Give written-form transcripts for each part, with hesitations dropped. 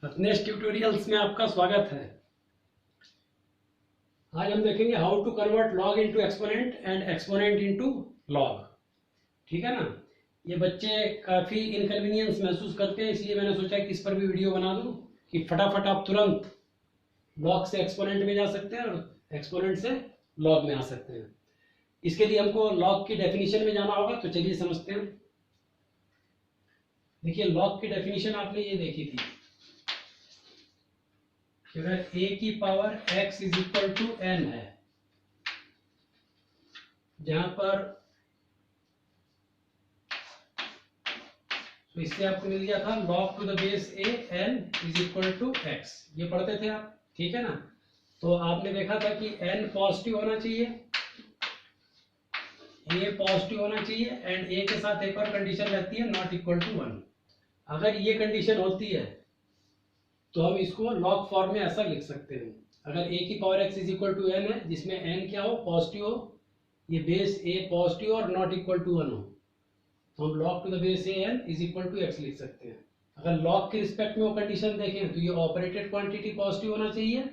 Ratnesh tutorials में आपका स्वागत है। आज हम देखेंगे how to convert log into exponent and exponent into log. ठीक है ना। ये बच्चे काफ़ी इनकन्वीनियंस महसूस करते हैं, इसलिए मैंने सोचा कि इस पर भी वीडियो बना दूं कि फटाफट आप तुरंत लॉग से एक्सपोनेंट में जा सकते हैं और एक्सपोनेंट से लॉग में आ सकते हैं। इसके लिए हमको लॉग की डेफिनेशन में जाना होगा, तो चलिए समझते हैं। देखिए, लॉग की डेफिनेशन आपने ये देखी थी, अगर a की power x is equal to n है, जहां पर तो इससे आपको मिल गया था log to the base a n is equal to x। ये पढ़ते थे आप, ठीक है ना। तो आपने देखा था कि n पॉजिटिव होना चाहिए, a पॉजिटिव होना चाहिए एंड a के साथ एक और कंडीशन रहती है नॉट इक्वल टू 1। अगर ये कंडीशन होती है तो हम इसको लॉग फॉर्म में ऐसा लिख सकते हैं। अगर a की power x is equal to n है, जिसमें n क्या हो, पॉजिटिव हो, ये बेस a पॉजिटिव और नॉट इक्वल टू 1 हो, तो हम log to the base a n is equal to x लिख सकते हैं। अगर log के रिस्पेक्ट में वो कंडीशन देखें तो ये ऑपरेटेड क्वांटिटी पॉजिटिव होना चाहिए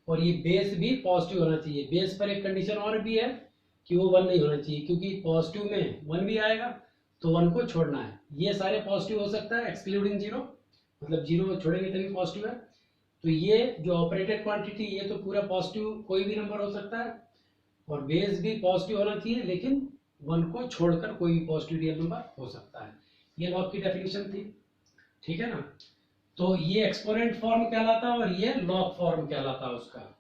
और ये बेस भी पॉजिटिव होना चाहिए। बेस पर एक कंडीशन और भी है कि वो 1 नहीं होना चाहिए, क्योंकि पॉजिटिव में 1 भी आएगा तो 1 को छोड़ना है। ये सारे पॉजिटिव हो सकता है एक्सक्लूडिंग 0, मतलब 0 छोड़ेंगे तभी पॉजिटिव है। तो ये जो ऑपरेटेड क्वांटिटी, ये तो पूरा पॉजिटिव कोई भी नंबर हो सकता है और बेस भी पॉजिटिव होना चाहिए, लेकिन 1 को छोड़कर कोई भी पॉजिटिव रियल नंबर हो सकता है। ये लॉग की डेफिनेशन थी, ठीक है ना। तो ये एक्सपोनेंट फॉर्म कहलाता है और ये लॉग फॉर्म कहलाता है उसका,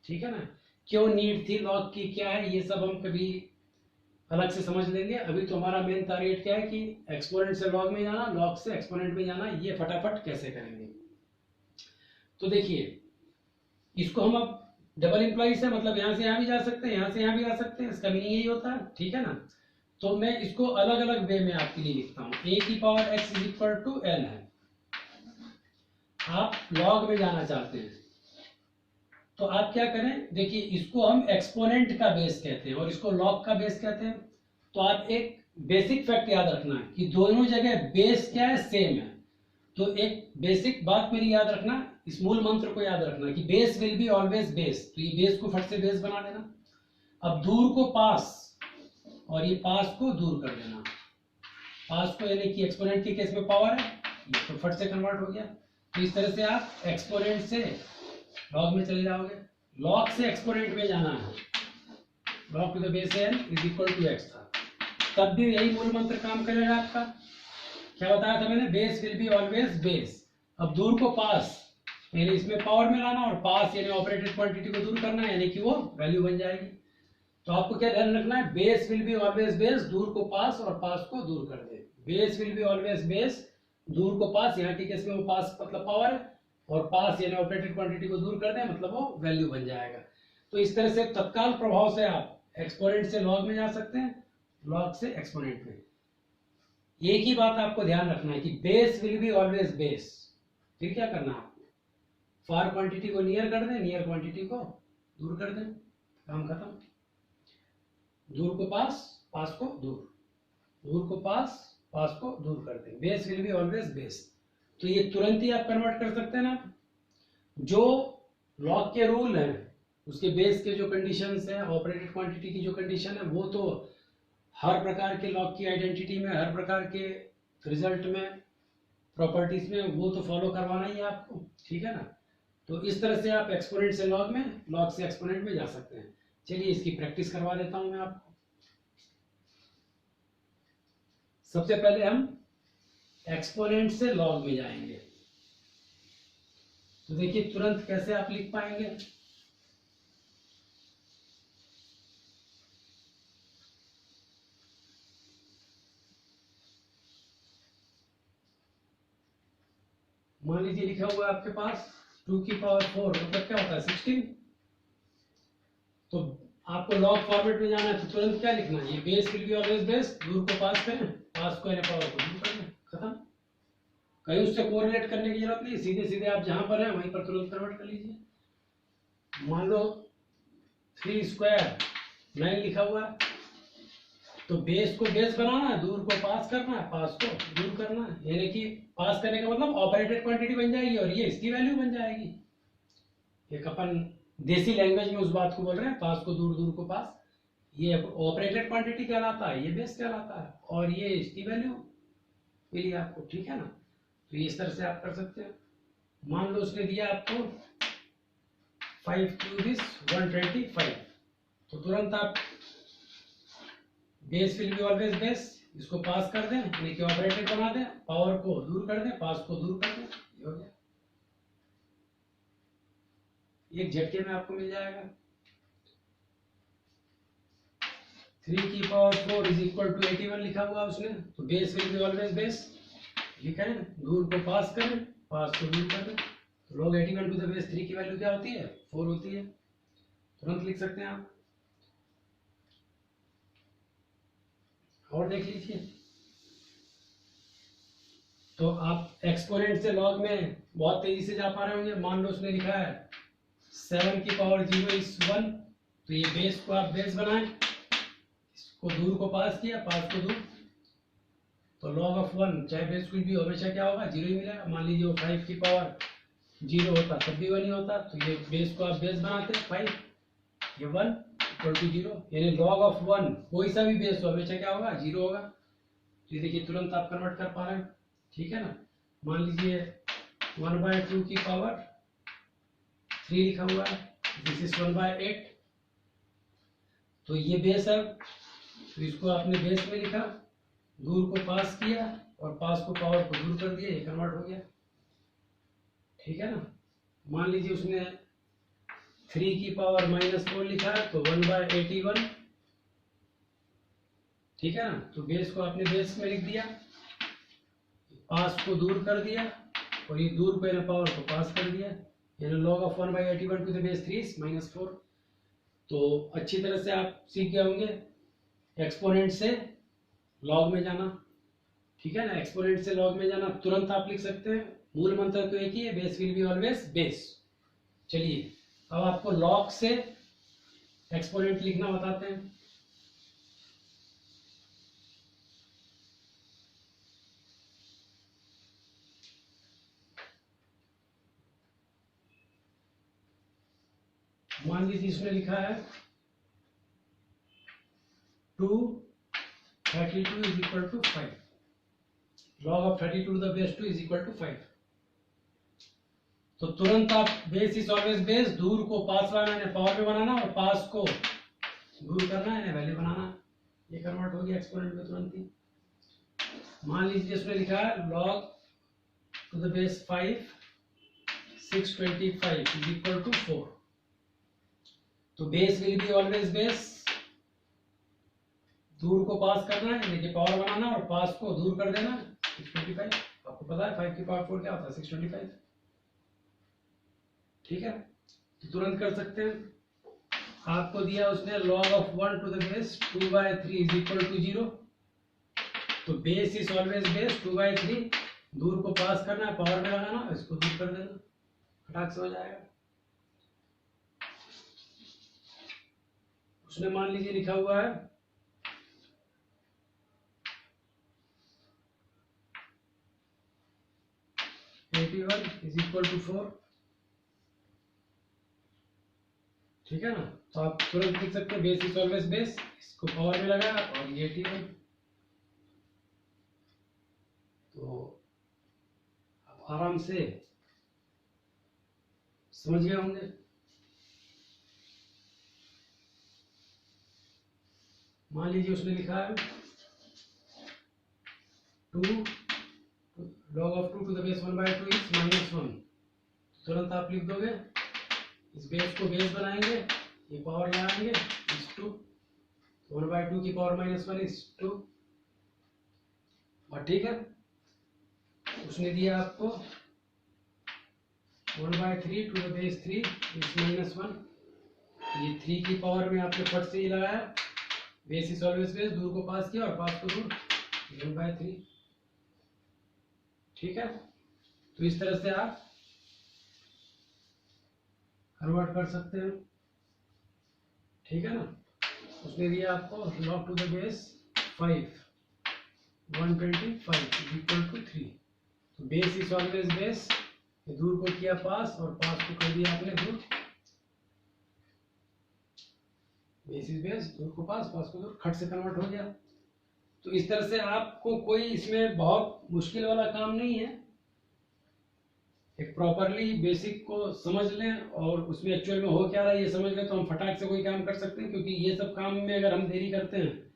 ठीक है ना। क्यों नीड थी लॉग की, क्या है, ये सब हम कभी अलग से समझ लेंगे। अभी तो हमारा मेन टारगेट क्या है कि एक्सपोनेंट से लॉग में जाना, लॉग से एक्सपोनेंट में जाना। ये फटाफट कैसे करेंगे, तो देखिए, इसको हम अब डबल इंप्लाई से, मतलब यहां से यहां भी जा सकते हैं, यहां से यहां भी जा सकते हैं, इसका मीनिंग यही होता है, ठीक है ना। तो मैं इसको अलग अलग वे में आपके लिए लिखता हूं। a की power x is equal to n है, आप लॉग में जाना चाहते हैं तो आप क्या करें, देखिए, इसको हम एक्सपोनेंट का बेस कहते हैं और इसको लॉग का बेस कहते हैं। तो आप एक बेसिक फैक्ट याद रखना है कि दोनों जगह बेस क्या है, सेम है। तो एक बेसिक बात मेरी याद रखना, इस मूल मंत्र को याद रखना कि base will be always base. तो ये बेस को फट से बेस बना देना। अब दूर को पास और ये पास को दूर कर देना। पास को यानी कि एक्सपोनेंट के केस में पावर है, ये तो फट से कन्वर्ट हो गया। तो इस तरह से आप एक्सपोनेंट से लॉग में चले जाओगे। लॉग से एक्सपोनेंट में जाना है, log to the base n is equal to x था, तब भी यही मूल मंत्र काम करेगा आपका। क्या बताया था मैंने, base will be always base. अब दूर को पास यानी इसमें पावर में लाना और पास यानी ऑपरेटेड क्वांटिटी को दूर करना, यानी कि वो वैल्यू बन जाएगी। तो आपको क्या ध्यान रखना है, base will be always base, दूर को पास और पास को दूर कर दे। Base will be always base, दूर को पास, यहाँ के केस में वो पास मतलब पावर है, और पास यानी ऑपरेटेड क्वांटिटी को दूर कर दे, मतलब वो वैल्यू बन जाएगा। तो इस तरह से तत्काल प्रभाव से आप एक्सपोनेंट से लॉग में जा सकते हैं, लॉग से एक्सपोनेंट में। एक ही बात आपको ध्यान रखना है कि base will be always base. फिर क्या करना है आपको, फार क्वांटिटी को नियर कर दें, नियर क्वांटिटी को दूर कर दें, काम खत्म। दूर को पास, पास को दूर, दूर को पास, पास को दूर कर दें। Base will be always base. तो ये तुरंत ही आप कन्वर्ट कर सकते हैं ना। जो लॉग के रूल हैं, उसके बेस के जो कंडीशंस हैं, ऑपरेटेड क्वांटिटी की जो कंडीशन है, वो तो हर प्रकार के लॉग की आइडेंटिटी में, हर प्रकार के रिजल्ट में, प्रॉपर्टीज में, वो तो फॉलो करवाना ही है आपको, ठीक है ना। तो इस तरह से आप एक्सपोनेंट से लॉग में, लॉग से एक्सपोनेंट में जा सकते हैं। चलिए इसकी प्रैक्टिस करवा देता हूं मैं आपको। सबसे पहले हम एक्सपोनेंट से लॉग में जाएंगे। तो देखिए तुरंत कैसे आप लिख पाएंगे। मान लीजिए लिखा हुआ है आपके पास 2 की पावर 4, मतलब क्या होता है 16। तो आपको लॉग फॉर्मेट में जाना है तो तुरंत क्या लिखना है, ये base will be always base, दूर को पास करें, पास को यानी पावर को दूर करें, खत्म। कहीं उससे कोरिलेट करने की जरूरत नहीं, सीधे सीधे आप जहां पर हैं वहीं पर तुरंत कन्वर्ट कर लीजिए। मान लो 3 स्क्वायर 9 लिखा हुआ है, तो बेस को बेस बनाना है, दूर को पास करना है, पास को दूर करना है, यानी कि पास करने का मतलब ऑपरेटेड क्वांटिटी बन जाएगी और ये इसकी वैल्यू बन जाएगी। एक अपन देसी लैंग्वेज में उस बात को बोल रहे हैं, पास को दूर, दूर को पास। ये ऑपरेटेड क्वांटिटी कहलाता है, ये बेस कहलाता है, और ये इसकी वैल्यू मिली आपको, ठीक है ना। तो ये इस तरह से आप कर सकते हैं। मान लो उसने दिया आपको 5 क्यूब इज 125, तो तुरंत आप base will be always base, इसको पास कर दें, यानी कि ऑपरेटेड बना दें, पावर को दूर कर दें, पास को दूर कर दें, ये हो गया। एक झटके में आपको मिल जाएगा। 3 की पावर 4 इज इक्वल टू 81 लिखा हुआ उसने, तो base will be always base लिखा है, दूर को पास करें, पास को दूर कर दें, तो log 81 टू द बेस 3 की वैल्यू क्या होती है, 4 होती है। तुरंत लिख सकते हैं आप। और देख लीजिए, तो आप एक्सपोनेंट से लॉग में बहुत तेजी से जा पा रहे होंगे। मान लो उसने लिखा है 7 की पावर 0 इज 1, तो ये बेस को आप बेस बनाएं, इसको दूर को पास किया, पास को दूर, तो log ऑफ 1 चाहे बेस कुछ भी हमेशा क्या होगा, 0 ही मिलेगा। मान लीजिए वो 5 की पावर 0 होता तब भी 1 ही होता, तो ये बेस को आप बेस बनाते 5, ये 1 इक्वल टू 0, यानी log ऑफ 1 कोई सा भी बेस हो हमेशा क्या होगा, 0 होगा। तो ये देखिए तुरंत आप कन्वर्ट कर पा रहे हैं, ठीक है ना। मान लीजिए 1/2 की पावर 3 लिखा हुआ है, दिस इज 1/8, तो ये बेस है, तो इसको आपने बेस में लिखा, दूर को पास किया और पास को पावर को दूर कर दिया, ये कन्वर्ट हो गया, ठीक है ना। मान लीजिए उसने 3 की पावर -4 लिखा है, तो 1/81, ठीक है ना। तो बेस को आपने बेस में लिख दिया, पास को दूर कर दिया और ये दूर को पावर को पास कर दिया, यानी log of 1/81 to the base 3 is -4। तो अच्छी तरह से आप सीख गए होंगे एक्सपोनेंट से लॉग में जाना, ठीक है ना। एक्सपोनेंट से लॉग में जाना तुरंत आप लिख सकते हैं। मूल मंत्र तो एक ही है, base will be always base. चलिए अब आपको लॉग से एक्सपोनेंट लिखना बताते हैं। मान लीजिए इसमें लिखा है 2/32 is equal to 5, log of 32 to the base 2 is equal to 5। तो तुरंत आप बेस इज ऑलवेज बेस, दूर को पास लाना है, पावर में बनाना, और पास को दूर करना है, वैल्यू बनाना, ये कन्वर्ट हो गया एक्सपोनेंट में तुरंत ही। मान लीजिए इसमें लिखा है log to the base 5 625 is equal to 4, तो base will be always base, दूर को पास करना है, यानी पावर बनाना, और पास को दूर कर देना 625। आपको पता है 5 की पावर 4 क्या होता है, 625, ठीक है। तो तुरंत कर सकते हैं। आपको दिया उसने log of 1 to the base 2/3 is equal to 0, तो बेस इज ऑलवेज बेस, 2/3, दूर को पास करना है, पावर में लगाना, इसको दूर कर देना, फटाक से हो जाएगा। उसने मान लीजिए लिखा हुआ है 81 इज इक्वल टू 4, ठीक है ना। तो आप तुरंत लिख सकते हैं बेस इज ऑलवेज बेस, इसको पावर में लगाया और ये 81, तो आप आराम से समझ गए होंगे। मान लीजिए उसने लिखा है 2 log of 2 to the base 1/2 is -1, तुरंत आप लिख दोगे, इस बेस को बेस बनाएंगे, ये पावर लगाएंगे, इस 2, 1/2 की पावर -1 इज 2, और ठीक है। उसने दिया आपको 1/3 टू द बेस 3 इज -1, ये 3 की पावर में आपने फट से ही लगाया, बेस इज ऑलवेज बेस, दूर को पास किया और पास को दूर, 1/3, ठीक है। तो इस तरह से आप कन्वर्ट कर सकते हैं, ठीक है ना। उसने दिया आपको log to the base 125 equal to 3। तो बेस इज ऑलवेज बेस, दूर को किया पास और पास को कर दिया आपने दूर। बेस इज बेस, दूर को पास, पास को दूर, खट से कन्वर्ट हो गया। तो इस तरह से आपको कोई इसमें बहुत मुश्किल वाला काम नहीं है। एक प्रॉपरली बेसिक को समझ लें और उसमें एक्चुअल में हो क्या रहा है ये समझ लें तो हम फटाक से कोई काम कर सकते हैं। क्योंकि ये सब काम में अगर हम देरी करते हैं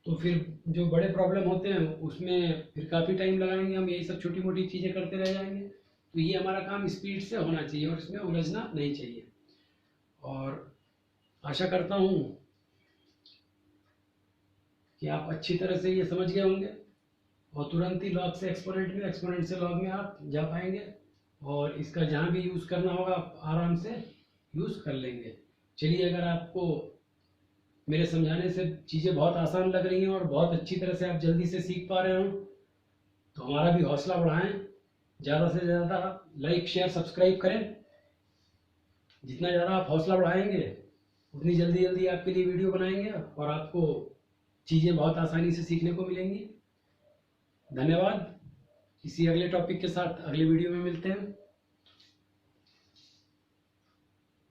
तो फिर जो बड़े प्रॉब्लम होते हैं उसमें फिर काफ़ी टाइम लगाएंगे हम, यही सब छोटी मोटी चीज़ें करते रह जाएंगे। तो ये हमारा काम स्पीड से होना चाहिए और इसमें उलझना नहीं चाहिए। और आशा करता हूँ कि आप अच्छी तरह से ये समझ गए होंगे और तुरंत ही लॉग से एक्सपोनेंट में, एक्सपोनेंट से लॉग में आप जा पाएंगे और इसका जहाँ भी यूज़ करना होगा आप आराम से यूज़ कर लेंगे। चलिए, अगर आपको मेरे समझाने से चीज़ें बहुत आसान लग रही हैं और बहुत अच्छी तरह से आप जल्दी से सीख पा रहे हो तो हमारा भी हौसला बढ़ाएं, ज़्यादा से ज़्यादा लाइक शेयर सब्सक्राइब करें। जितना ज़्यादा आप हौसला बढ़ाएंगे उतनी जल्दी जल्दी आपके लिए वीडियो बनाएंगे और आपको चीज़ें बहुत आसानी से सीखने को मिलेंगी। धन्यवाद। किसी अगले टॉपिक के साथ अगले वीडियो में मिलते हैं।